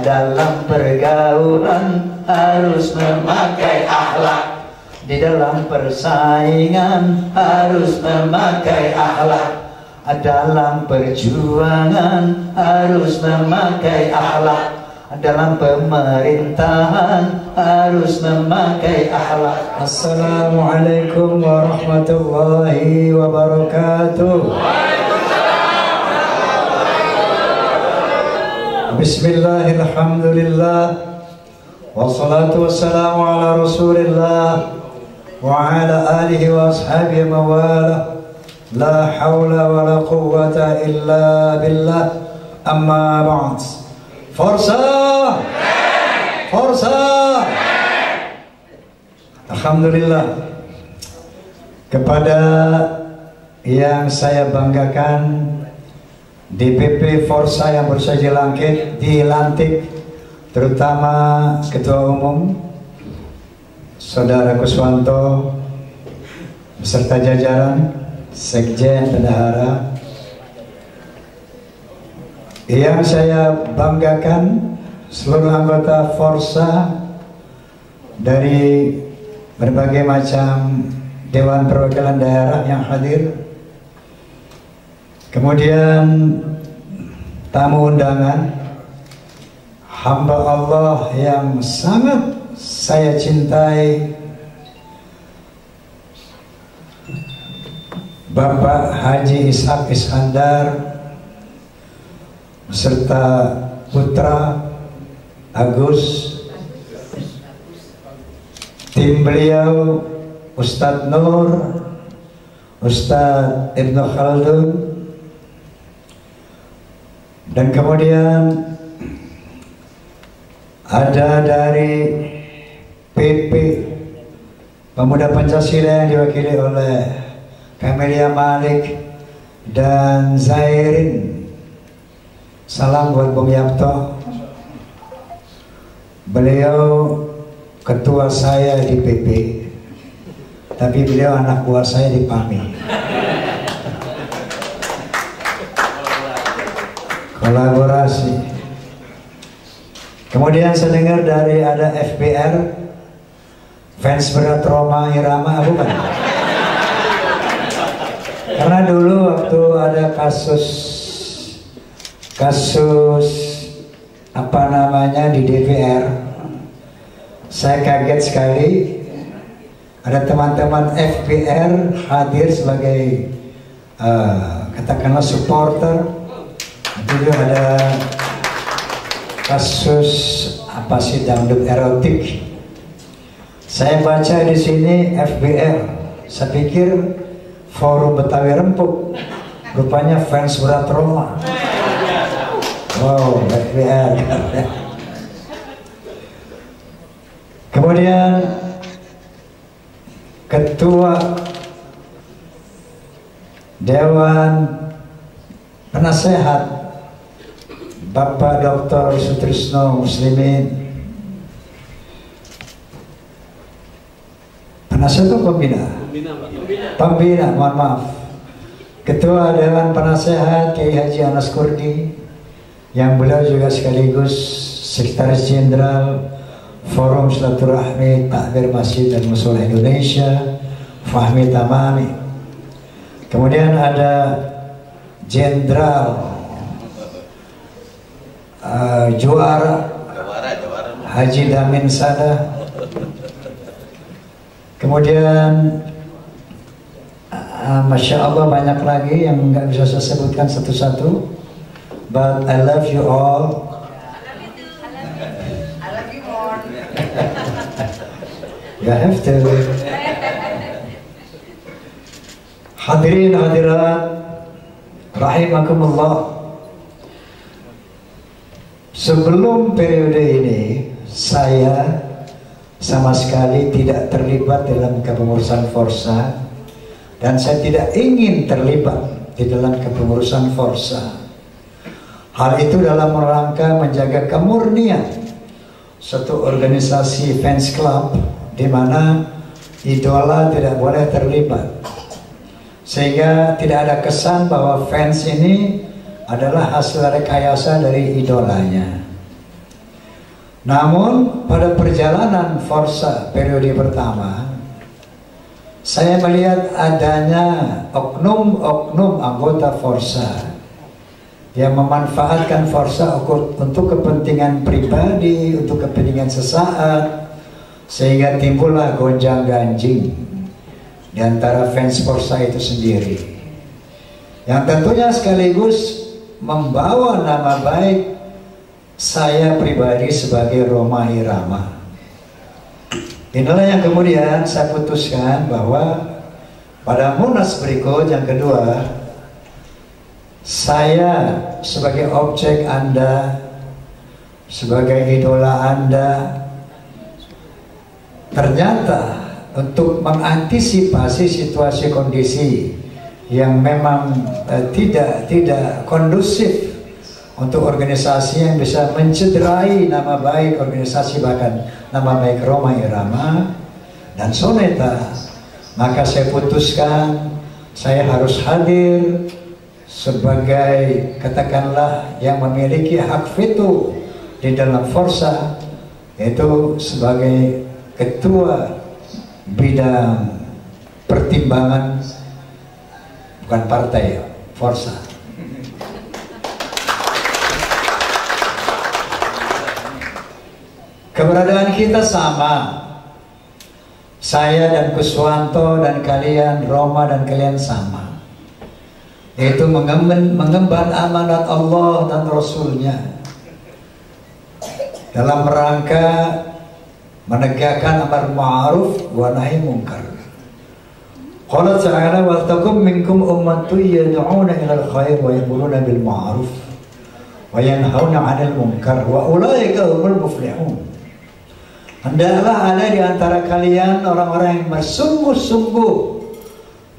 Dalam pergaulan harus memakai akhlak, di dalam persaingan harus memakai akhlak, dalam perjuangan harus memakai akhlak, dalam pemerintahan harus memakai akhlak. Assalamualaikum warahmatullahi wabarakatuh. Bismillahirrahmanirrahim. Wassalatu wassalamu ala rasulillah wa ala alihi wa ashabihi mawala. La hawla wa la quwwata illa billah. Amma ba'd. Forza! Forza! Alhamdulillah, kepada yang saya banggakan, DPP Forza yang baru saja dilantik, terutama Ketua Umum Saudara Kuswanto beserta jajaran Sekjen Bendahara. Yang saya banggakan seluruh anggota Forza dari berbagai macam Dewan Perwakilan Daerah yang hadir. Kemudian tamu undangan, hamba Allah yang sangat saya cintai, Bapak Haji Ishak Iskandar beserta putra Agus, tim beliau Ustadz Nur, Ustadz Ibnu Khaldun, dan kemudian ada dari PP Pemuda Pancasila yang diwakili oleh Kamelia Malik dan Zairin. Salam buat Bung Yapto. Beliau ketua saya di PP, tapi beliau anak buah saya di PAMI. Kolaborasi. Kemudian saya dengar dari ada FBR, fans berat Roma Irama, bukan? Karena dulu waktu ada kasus apa namanya di DPR, saya kaget sekali ada teman-teman FBR hadir sebagai katakanlah supporter. Dulu ada kasus apa sih, dangdut erotik. Saya baca di sini FBR, saya pikir forum Betawi Rempuk, rupanya fans berat Roma. Wow, FBR. Kemudian Ketua Dewan Penasehat Bapak Dr. Sutrisno Muslimin. Penasehat atau pembina? Pembina, mohon maaf. Ketua Dewan Penasehat Kiai Haji Anas Kurdi, yang beliau juga sekaligus Sekretaris Jenderal Forum Silaturahmi Takmir Masjid dan Mushola Indonesia, Fahmi Tamami. Kemudian ada Jenderal Juara Haji Damin Sada. Kemudian Masya Allah banyak lagi yang nggak bisa saya sebutkan satu-satu, but I love you all. I love you more. You have to. Hadirin hadirat rahimakumullah. Sebelum periode ini saya sama sekali tidak terlibat dalam kepengurusan Forza, dan saya tidak ingin terlibat di dalam kepengurusan Forza. Hal itu dalam rangka menjaga kemurnian suatu organisasi fans club di mana idola tidak boleh terlibat, sehingga tidak ada kesan bahwa fans ini adalah hasil rekayasa dari idolanya. Namun pada perjalanan Forza periode pertama, saya melihat adanya oknum-oknum anggota Forza yang memanfaatkan Forza untuk kepentingan pribadi, untuk kepentingan sesaat, sehingga timbullah gonjang-ganjing di antara fans Forza itu sendiri, yang tentunya sekaligus membawa nama baik saya pribadi sebagai Rhoma Irama. Inilah yang kemudian saya putuskan bahwa pada Munas berikut yang kedua, saya sebagai objek Anda, sebagai idola Anda, ternyata untuk mengantisipasi situasi kondisi yang memang tidak kondusif untuk organisasi yang bisa mencederai nama baik organisasi, bahkan nama baik Rhoma Irama dan Soneta, maka saya putuskan saya harus hadir sebagai, katakanlah, yang memiliki hak veto di dalam Forza, yaitu sebagai ketua bidang pertimbangan, bukan partai, Forza. Keberadaan kita sama, saya dan Kuswanto dan kalian, Rhoma dan kalian sama, yaitu mengemban amanat Allah dan Rasulnya dalam rangka menegakkan amar ma'ruf wa nahi munkar. Qala ta'ala wa takum minkum ummatun yad'una ilal khair wa ya'muruna bil ma'ruf wa yanhauna 'anil munkar wa ulaika humul muflihun. Hendaklah ada di antara kalian orang-orang yang bersungguh-sungguh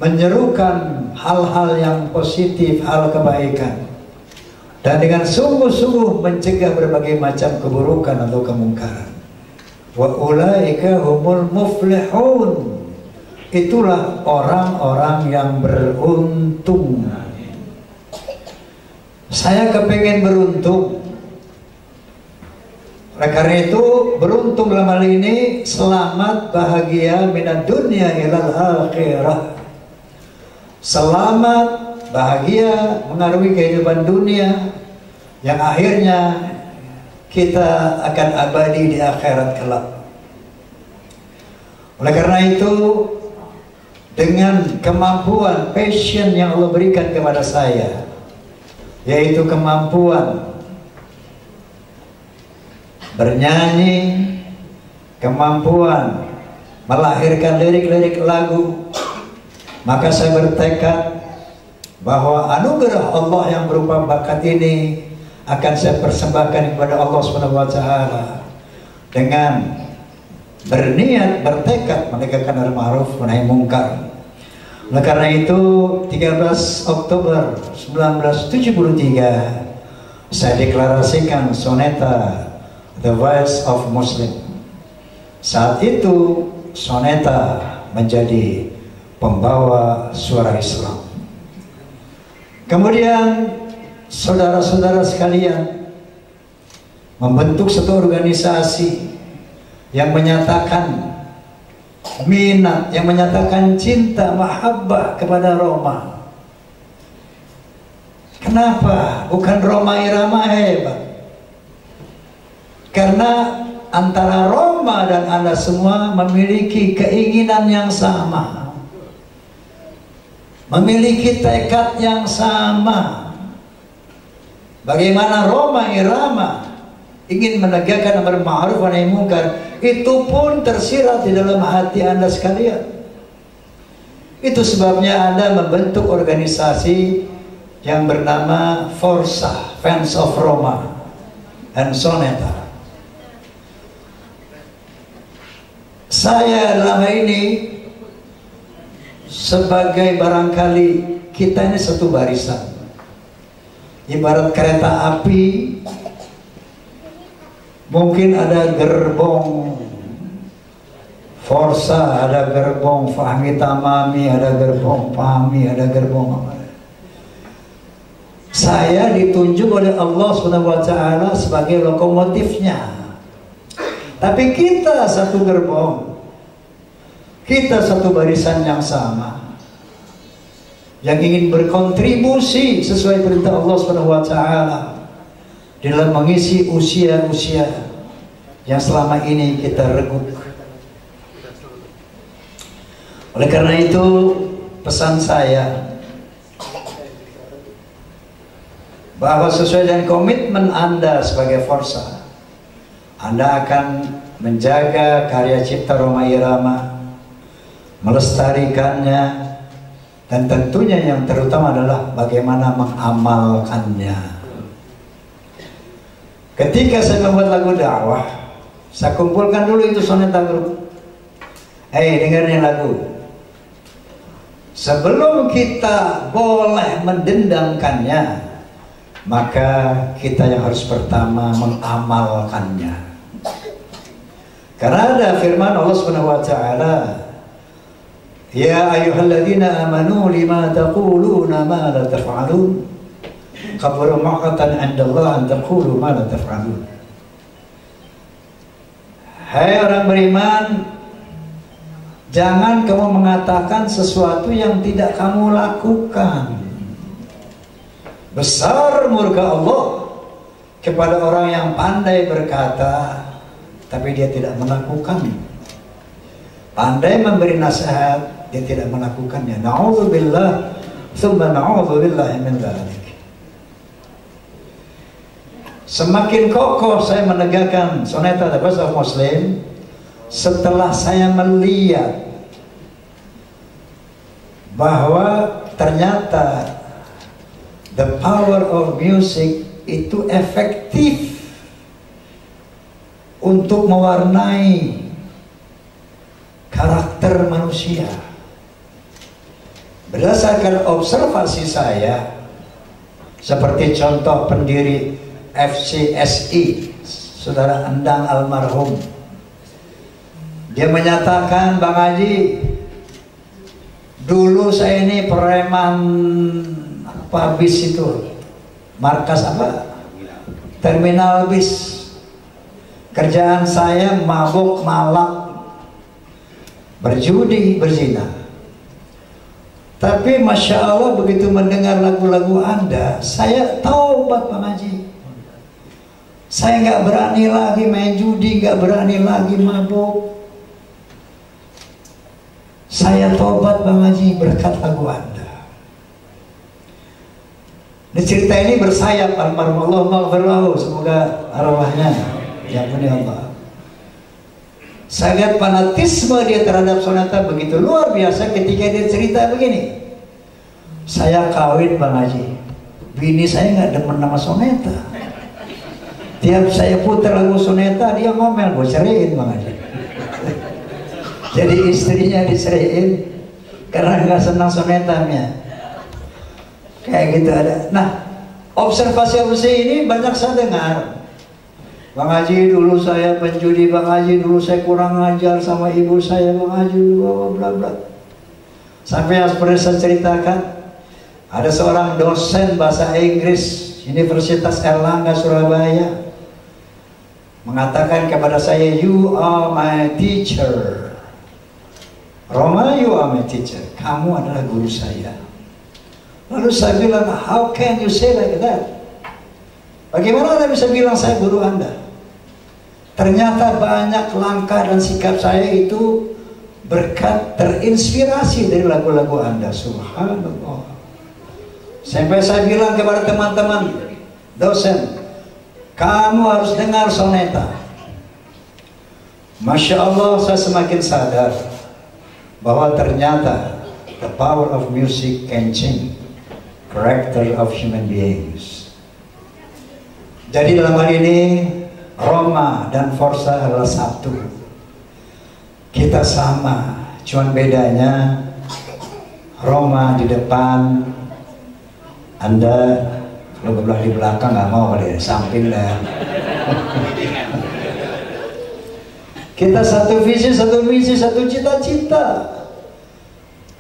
menyerukan hal-hal yang positif, hal kebaikan, dan dengan sungguh-sungguh mencegah berbagai macam keburukan atau kemungkaran. Wa ulaika humul muflihun. Itulah orang-orang yang beruntung. Saya kepengen beruntung. Oleh karena itu, beruntung dalam hal ini selamat, bahagia minad dunya ilal akhirah. Selamat, bahagia mengarungi kehidupan dunia yang akhirnya kita akan abadi di akhirat kelak. Oleh karena itu, dengan kemampuan, passion yang Allah berikan kepada saya, yaitu kemampuan bernyanyi, kemampuan melahirkan lirik-lirik lagu, maka saya bertekad bahwa anugerah Allah yang berupa bakat ini akan saya persembahkan kepada Allah SWT dengan berniat, bertekad menegakkan amar ma'ruf wa nahi munkar. Oleh karena itu, 13 Oktober 1973 saya deklarasikan Soneta The Voice of Muslim. Saat itu Soneta menjadi pembawa suara Islam. Kemudian saudara-saudara sekalian membentuk satu organisasi yang menyatakan minat, yang menyatakan cinta, mahabbah kepada Rhoma. Kenapa? Bukan Rhoma Irama hebat. Karena antara Rhoma dan Anda semua memiliki keinginan yang sama, memiliki tekad yang sama. Bagaimana Rhoma Irama ingin menegakkan amar ma'ruf wa nahi munkar, itu pun tersirat di dalam hati Anda sekalian. Itu sebabnya Anda membentuk organisasi yang bernama Forza, Fans of Rhoma and Soneta. Saya dalam hal ini sebagai, barangkali kita ini satu barisan, ibarat kereta api. Mungkin ada gerbong Forza, ada gerbong Fahmi Tamami, ada gerbong Fahmi, ada gerbong apa. Saya ditunjuk oleh Allah SWT sebagai lokomotifnya. Tapi kita satu gerbong, kita satu barisan yang sama, yang ingin berkontribusi sesuai perintah Allah SWT dalam mengisi usia-usia yang selama ini kita reguk. Oleh karena itu, pesan saya bahwa sesuai dengan komitmen Anda sebagai Forsa, Anda akan menjaga karya cipta Rhoma Irama, melestarikannya, dan tentunya yang terutama adalah bagaimana mengamalkannya. Ketika saya membuat lagu dakwah, saya kumpulkan dulu itu soneta grup. Dengerin lagu. Sebelum kita boleh mendendangkannya, maka kita yang harus pertama mengamalkannya. Karena ada firman Allah SWT, ya ayyuhalladzina amanu lima taquluna ma la taf'alun, kabura maqatan 'indallah an taqulu ma la taf'alun. Hai orang beriman, jangan kamu mengatakan sesuatu yang tidak kamu lakukan. Besar murka Allah kepada orang yang pandai berkata tapi dia tidak melakukan, pandai memberi nasihat dia tidak melakukannya. Na'udzubillah tsumma na'udzubillah min dzalik. Semakin kokoh saya menegakkan soneta The Best of Muslim setelah saya melihat bahwa ternyata the power of music itu efektif untuk mewarnai karakter manusia. Berdasarkan observasi saya, seperti contoh pendiri FCSI, Saudara Endang almarhum, dia menyatakan, Bang Haji, dulu saya ini preman bis itu, markas apa? Terminal bis. Kerjaan saya mabuk, malak, berjudi, berzina. Tapi Masya Allah begitu mendengar lagu-lagu Anda, saya taubat Bang Haji. Saya nggak berani lagi main judi, nggak berani lagi mabuk. Saya taubat Bang Haji berkat lagu Anda. Di cerita ini bersayap almarhum, Allah maghfirlahu, semoga arwahnya diampuni Allah. Sangat fanatisme dia terhadap soneta begitu luar biasa ketika dia cerita begini. Saya kawin Bang Haji, bini saya nggak demen nama soneta. Tiap saya putar lagu soneta dia ngomel, gue ceraiin Bang Haji. Jadi istrinya diceraiin karena nggak senang sonetanya. Kayak gitu ada. Nah, observasi ini banyak saya dengar. Bang Haji, dulu saya penjudi, Bang Haji, dulu saya kurang ajar sama ibu saya, Bang Haji, bla bla. Sampai yang seperti saya ceritakan, ada seorang dosen bahasa Inggris Universitas Erlangga Surabaya mengatakan kepada saya, you are my teacher. Rhoma, you are my teacher. Kamu adalah guru saya. Lalu saya bilang, how can you say like that? Bagaimana Anda bisa bilang saya guru Anda? Ternyata banyak langkah dan sikap saya itu berkat terinspirasi dari lagu-lagu Anda. Subhanallah. Sampai saya bilang kepada teman-teman dosen, kamu harus dengar soneta. Masya Allah, saya semakin sadar bahwa ternyata the power of music can change character of human beings. Jadi dalam hal ini Rhoma dan Forsa adalah satu. Kita sama, cuman bedanya Rhoma di depan, Anda kalau belah di belakang nggak mau deh, samping dah. Kita satu visi, satu misi, satu cita-cita.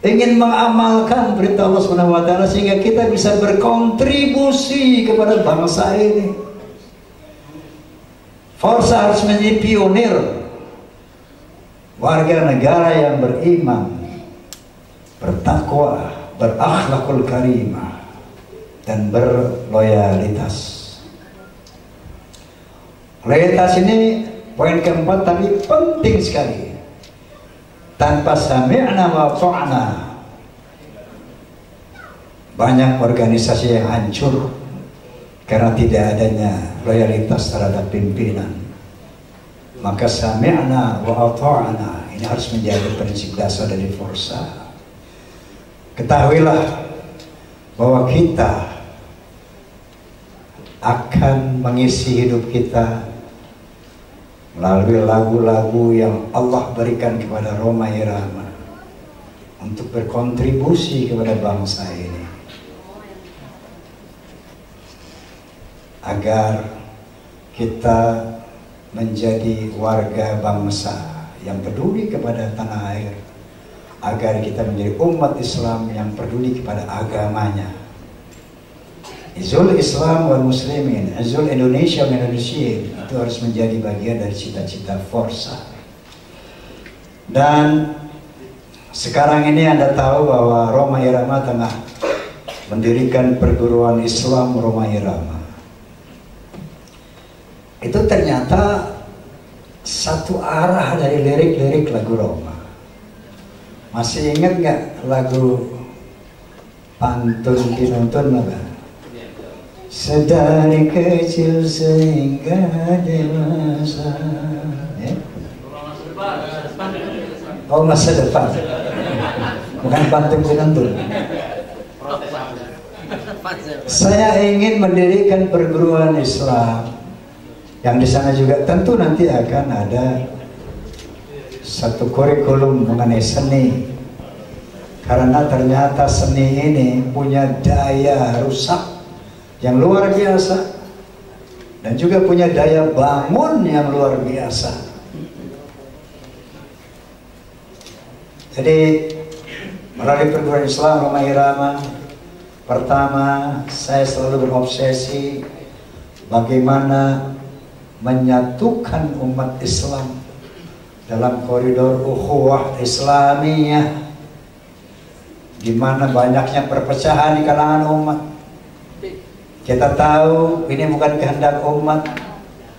ingin mengamalkan perintah Allah Subhanahu wa taala sehingga kita bisa berkontribusi kepada bangsa ini. Forsa harus menjadi pionir, warga negara yang beriman, bertakwa, berakhlakul karimah, dan berloyalitas. Loyalitas ini poin keempat, tapi penting sekali. Tanpa sami'na wa ta'na, banyak organisasi yang hancur karena tidak adanya loyalitas terhadap pimpinan. Maka sami'na wa ta'na ini harus menjadi prinsip dasar dari Forsa. Ketahuilah bahwa kita akan mengisi hidup kita melalui lagu-lagu yang Allah berikan kepada Rhoma Irama untuk berkontribusi kepada bangsa ini, agar kita menjadi warga bangsa yang peduli kepada tanah air, agar kita menjadi umat Islam yang peduli kepada agamanya. Izul Islam wal Muslimin, Izul Indonesia wal Indonesian, itu harus menjadi bagian dari cita-cita Forsa. Dan sekarang ini Anda tahu bahwa Rhoma Irama tengah mendirikan perguruan Islam Rhoma Irama. Itu ternyata satu arah dari lirik-lirik lagu Rhoma. Masih ingat nggak lagu pantun pinuntun apa? Sedari kecil sehingga dewasa, ya? Oh, masa depan, bukan pantun pinuntun. Saya ingin mendirikan perguruan Islam yang di sana juga tentu nanti akan ada satu kurikulum mengenai seni, karena ternyata seni ini punya daya rusak yang luar biasa dan juga punya daya bangun yang luar biasa. Jadi melalui perguruan Islam Rhoma Irama, pertama saya selalu berobsesi bagaimana menyatukan umat Islam dalam koridor ukhuwah Islamiyah, di mana banyaknya perpecahan di kalangan umat. Kita tahu ini bukan kehendak umat.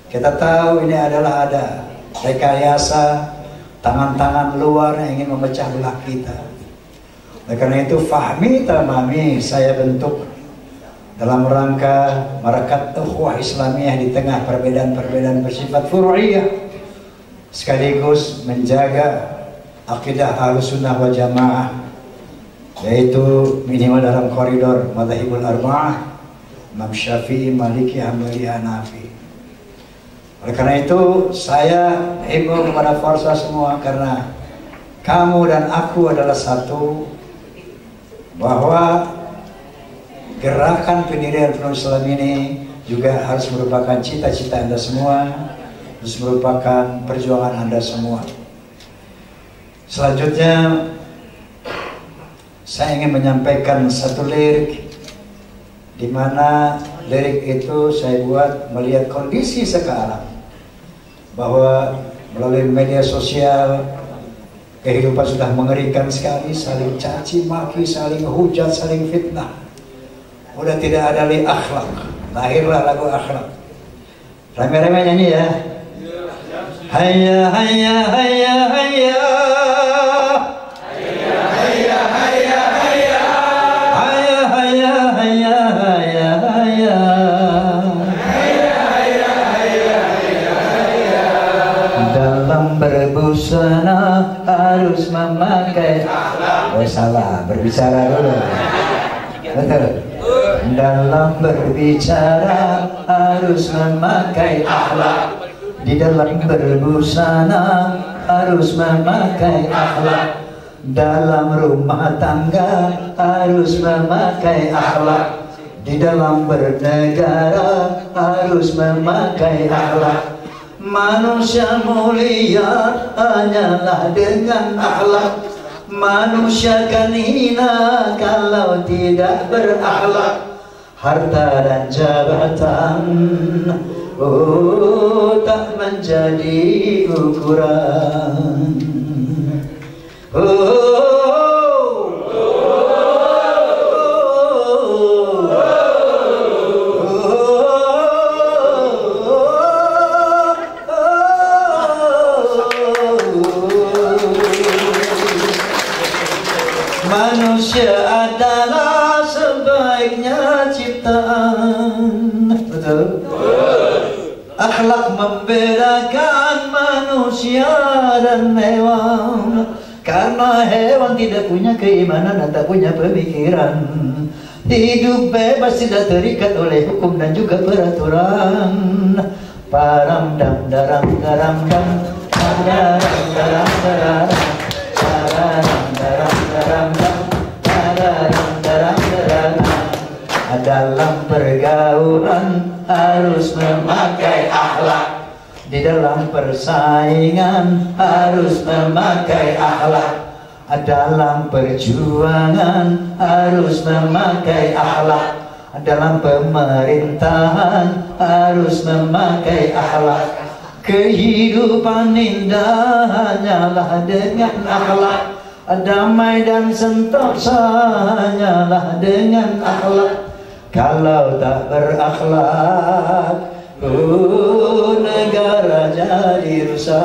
Kita tahu ini adalah ada rekayasa tangan-tangan luar yang ingin memecah belah kita. Oleh karena itu, fahmi tamami saya bentuk dalam rangka merekat ukhuwah Islamiyah di tengah perbedaan-perbedaan bersifat furu'iyah, sekaligus menjaga akidah Ahlussunnah wal Jamaah, yaitu minimal dalam koridor Madzhabul Arba'ah, Imam Syafi'i, Maliki, Hambali, Hanafi. Oleh karena itu saya himbau kepada Forsa semua, karena kamu dan aku adalah satu, bahwa gerakan pendirian Perguruan Islam ini juga harus merupakan cita-cita Anda semua, harus merupakan perjuangan Anda semua. Selanjutnya saya ingin menyampaikan satu lirik, di mana lirik itu saya buat melihat kondisi sekarang, bahwa melalui media sosial kehidupan sudah mengerikan sekali, saling caci maki, saling hujat, saling fitnah. Udah tidak ada lagi akhlak, lahirlah lagu akhlak. Rame-rame nyanyi ya. Hayya hayya hayya hayya. Berbusana harus memakai akhlak. Oh salah, berbicara dulu. Betul. Dalam berbicara harus memakai akhlak. Di dalam berbusana harus memakai akhlak. Dalam rumah tangga harus memakai akhlak. Di dalam bernegara harus memakai akhlak. Manusia mulia hanyalah dengan akhlak. Manusia kan hina kalau tidak berakhlak. Harta dan jabatan tak menjadi ukuran. Manusia adalah sebaiknya ciptaan. Betul? Akhlak membedakan manusia dan hewan. Karena hewan tidak punya keimanan dan tak punya pemikiran. Hidup bebas tidak terikat oleh hukum dan juga peraturan. Param dam daram daram dam daram daram daram dalam pergaulan harus memakai akhlak, di dalam persaingan harus memakai akhlak, dalam perjuangan harus memakai akhlak, dalam pemerintahan harus memakai akhlak. Kehidupan indah hanyalah dengan akhlak, damai dan sentosa hanyalah dengan akhlak. Kalau tak berakhlak, negara jadi rusak.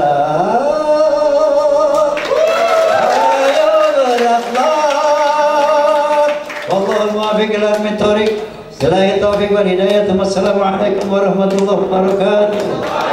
Ayo berakhlak. Wallahul muwaffiq ila aqwamit thoriq. Billahi taufiq wal hidayah. Wassalamualaikum warahmatullahi wabarakatuh.